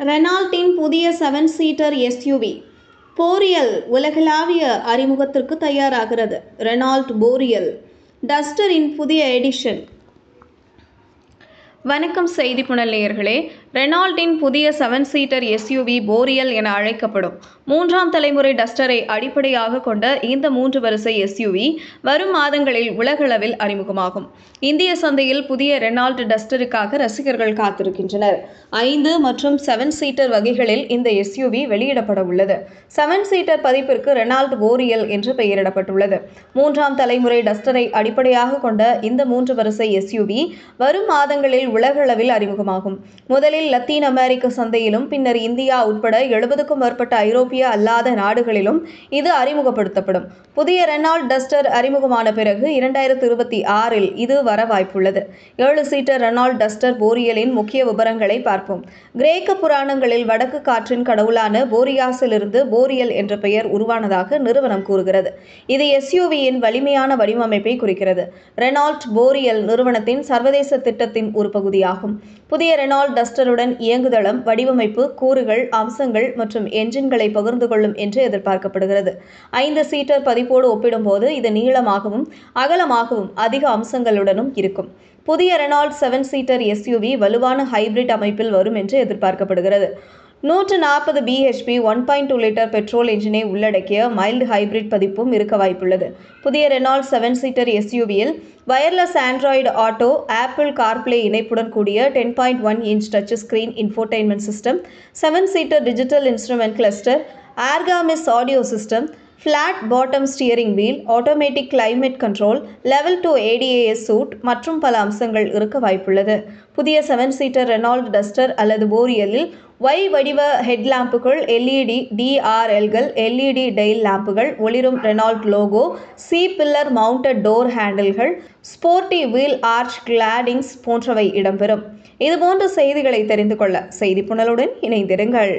ரெனால்ட்டின் புதிய 7 seater SUV போரியல் உலகளாவிய அறிமுகத்திற்கு தயாராகிறது. ரெனால்ட் போரியல் டஸ்டரின் புதிய எடிஷன். வணக்கம் செய்தி புனல் நேயர்களே. ரெனால்ட்டின் புதிய 7 சீட்டர் எஸ்யூவி போரியல் என அழைக்கப்படும் 3ஆம் தலைமுறை டஸ்டரை அடிப்படையாக கொண்ட இந்த 3 வரிசை எஸ்யூவி வரும் மாதங்களில் உலகளவில் அறிமுகமாகும். இந்திய சந்தையில் புதிய ரெனால்ட் டஸ்டருக்காக ரசிகர்கள் காத்திருக்கின்றனர். 5 மற்றும் 7 சீட்டர் வகைகளில் இந்த எஸ்யூவி வெளியிடப்பட உள்ளது. 7 சீட்டர் பதிப்பிற்கு ரெனால்ட் போரியல் என்று பெயரிடப்பட்டுள்ளது. 3ஆம் தலைமுறை டஸ்டரை அடிப்படையாக கொண்ட இந்த 3 வரிசை எஸ்யூவி வரும் மாதங்களில் உலகளவில் அறிமுகமாகும். முதலில் லத்தீன் அமெரிக்க சந்தையிலும் பின்னர் இந்தியா உட்பட 70க்கும் மேற்பட்ட ஐரோப்பிய அல்லாத நாடுகளிலும் இது அறிமுகப்படுத்தப்படும். புதிய ரெனால்ட் டஸ்டர் அறிமுகமான பிறகு 2026இல் இது வர வாய்ப்புள்ளது. 7 சீட்டர் ரெனால்ட் டஸ்டர் போரியலின் முக்கிய விபரங்களை பார்ப்போம். கிரேக்க புராணங்களில் வடக்கு காற்றின் கடவுளான போரியாஸிலிருந்து போரியல் என்ற பெயர் உருவானதாக நிறுவனம் கூறுகிறது. இது எஸ்யூவியின் வலிமையான வடிவமைப்பை குறிக்கிறது. ரெனால்ட் போரியல் நிறுவனத்தின் சர்வதேச திட்டத்தின் ஒரு பகுதியாகும். புதிய ரெனால்ட் டஸ்டருடன் இயங்குதளம், வடிவமைப்பு, கூறுகள், அம்சங்கள் மற்றும் என்ஜின்களை பகிர்ந்து கொள்ளும் என்று எதிர்பார்க்கப்படுகிறது. 5 சீட்டர் பதிப்போடு ஒப்பிடும்போது இது நீளமாகவும் அகலமாகவும் அதிக அம்சங்களுடனும் இருக்கும். புதிய ரெனால்ட் 7 சீட்டர் எஸ்யூவி வலுவான ஹைபிரிட் அமைப்பில் வரும் என்று எதிர்பார்க்கப்படுகிறது. 140 bhp 1.2 லிட்டர் பெட்ரோல் என்ஜினை உள்ளடக்கிய மைல்டு ஹைபிரிட் பதிப்பும் இருக்க வாய்ப்புள்ளது. புதிய ரெனால்ட் 7 சீட்டர் எஸ்யூவியில் wireless Android auto, Apple CarPlay இணைப்புடன் கூடிய 10.1 inch touch screen infotainment system, 7 seater digital instrument cluster, Arkamys audio system, flat bottom steering wheel, automatic climate control, level 2 ADAS suite மற்றும் பல அம்சங்கள் இருக்க வாய்ப்புள்ளது. புதிய 7 சீட்டர் ரெனால்ட் டஸ்டர் அல்லது போரியலில் Y வடிவ ஹெட்லாம்புகள், LED DRLகள், LED டெயில் லாம்புகள், ஒளிரும் ரெனால்ட் லோகோ, C-பில்லர் மவுண்டட் டோர் ஹேண்டில்கள், ஸ்போர்ட்டி வீல் ஆர்ச் கிளாடிங்ஸ் போன்றவை இடம்பெறும். இதுபோன்ற செய்திகளை தெரிந்து கொள்ள செய்தி புனலுடன் இணைந்திருங்கள்.